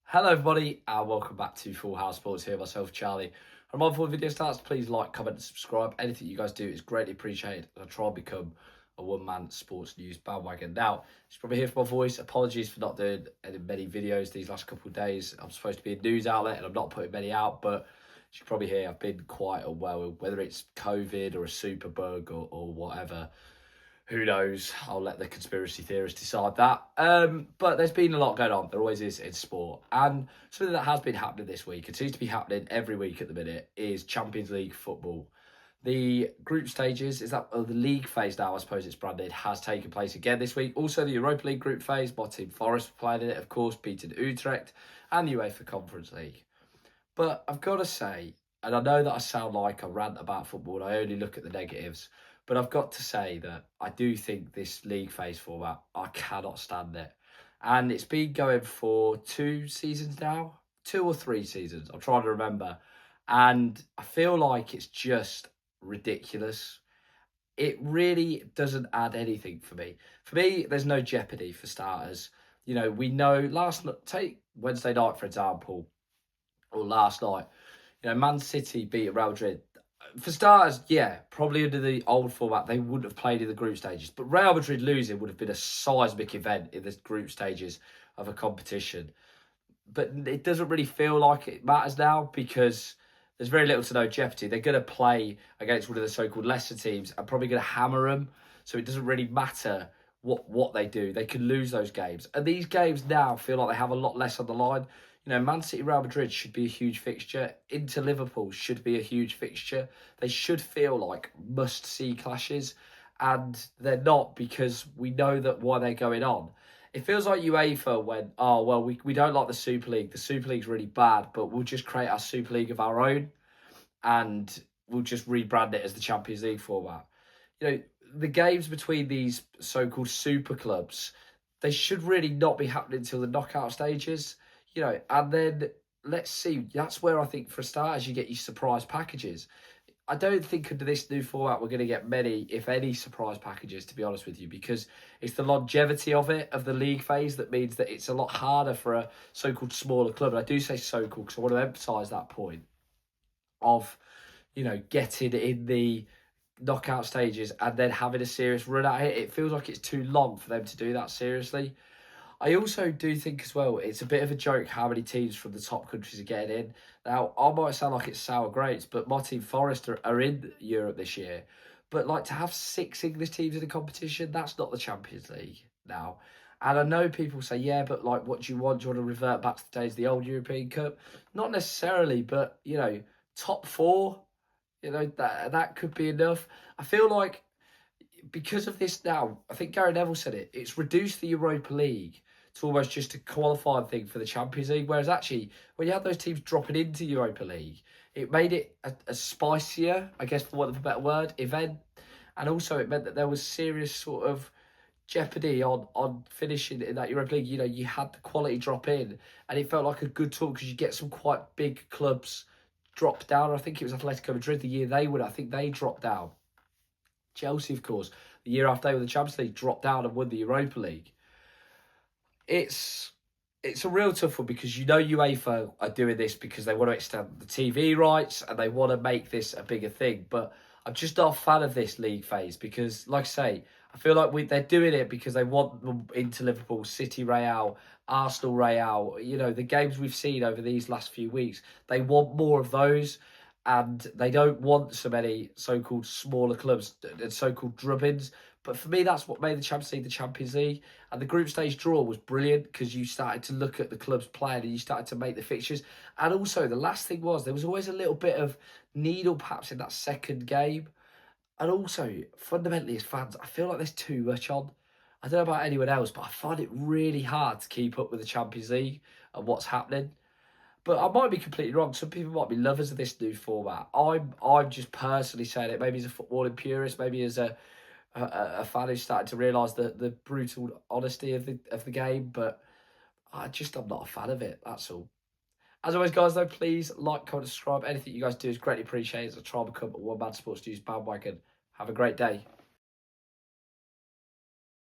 Hello everybody and welcome back to Full House Sports here, myself Charlie. And before the video starts, please like, comment and subscribe. Anything you guys do is greatly appreciated. I try and become a one-man sports news bandwagon. Now, you probably hear from my voice. Apologies for not doing many videos these last couple of days. I'm supposed to be a news outlet and I'm not putting many out, but as you can probably hear, I've been quite unwell, whether it's COVID or a super bug or whatever. Who knows? I'll let the conspiracy theorists decide that. But there's been a lot going on. There always is in sport. And something that has been happening this week, it seems to be happening every week at the minute, is Champions League football. The group stages, the league phase now, I suppose it's branded, has taken place again this week. Also, the Europa League group phase, my team Forest played in it, of course, beating Utrecht, and the Uefa Conference League. But I've got to say, and I know that I sound like I rant about football and I only look at the negatives, but I've got to say that I do think this league phase format, I cannot stand it. And it's been going for 2 seasons now, 2 or 3 seasons, I'm trying to remember. And I feel like it's just ridiculous. It really doesn't add anything for me. For me, there's no jeopardy for starters. You know, we know take Wednesday night, for example, or last night. You know, Man City beat Real Madrid. For starters, yeah, probably under the old format, they wouldn't have played in the group stages. But Real Madrid losing would have been a seismic event in the group stages of a competition. But it doesn't really feel like it matters now because there's very little to no jeopardy. They're going to play against one of the so-called lesser teams and probably going to hammer them. So it doesn't really matter what they do. They can lose those games. And these games now feel like they have a lot less on the line. You know, Man City, Real Madrid should be a huge fixture. Inter Liverpool should be a huge fixture. They should feel like must-see clashes. And they're not because we know that why they're going on. It feels like UEFA went, oh, well, we don't like the Super League. The Super League's really bad, but we'll just create our Super League of our own and we'll just rebrand it as the Champions League format. You know, the games between these so-called super clubs, they should really not be happening until the knockout stages, you know, and then let's see. That's where I think for starters, you get your surprise packages. I don't think under this new format we're going to get many, if any, surprise packages, to be honest with you, because it's the longevity of it, of the league phase, that means that it's a lot harder for a so-called smaller club. And I do say so-called because I want to emphasise that point of, you know, getting in the knockout stages and then having a serious run at it. It feels like it's too long for them to do that seriously. I also do think as well, it's a bit of a joke how many teams from the top countries are getting in. Now, I might sound like it's sour grapes, but my team Forest are in Europe this year. But like to have 6 English teams in the competition, that's not the Champions League now. And I know people say, yeah, but like, what do you want? Do you want to revert back to the days of the old European Cup? Not necessarily, but, you know, top 4, you know, that could be enough. I feel like because of this now, I think Gary Neville said it, it's reduced the Europa League to almost just a qualifying thing for the Champions League. Whereas actually, when you had those teams dropping into Europa League, it made it a spicier, I guess for want of a better word, event. And also it meant that there was serious sort of jeopardy on finishing in that Europa League. You know, you had the quality drop in and it felt like a good talk because you get some quite big clubs drop down. I think it was Atletico Madrid the year they would. I think they dropped down. Chelsea, of course, the year after they were the Champions League, dropped down and won the Europa League. It's a real tough one because you know UEFA are doing this because they want to extend the TV rights and they want to make this a bigger thing. But I'm just not a fan of this league phase because, like I say, I feel like they're doing it because they want them into Liverpool, City Real, Arsenal Real. You know, the games we've seen over these last few weeks, they want more of those. And they don't want so many so-called smaller clubs and so-called drubbins. But for me, that's what made the Champions League. And the group stage draw was brilliant because you started to look at the clubs playing and you started to make the fixtures. And also, the last thing was, there was always a little bit of needle perhaps in that second game. And also, fundamentally as fans, I feel like there's too much on. I don't know about anyone else, but I find it really hard to keep up with the Champions League and what's happening. But I might be completely wrong. Some people might be lovers of this new format. I'm just personally saying it. Maybe as a footballing purist, maybe as a fan who's starting to realise the brutal honesty of the game. But I'm not a fan of it. That's all. As always, guys, though, please like, comment, subscribe. Anything you guys do is greatly appreciated. I try and become a one-man sports news bandwagon. Have a great day.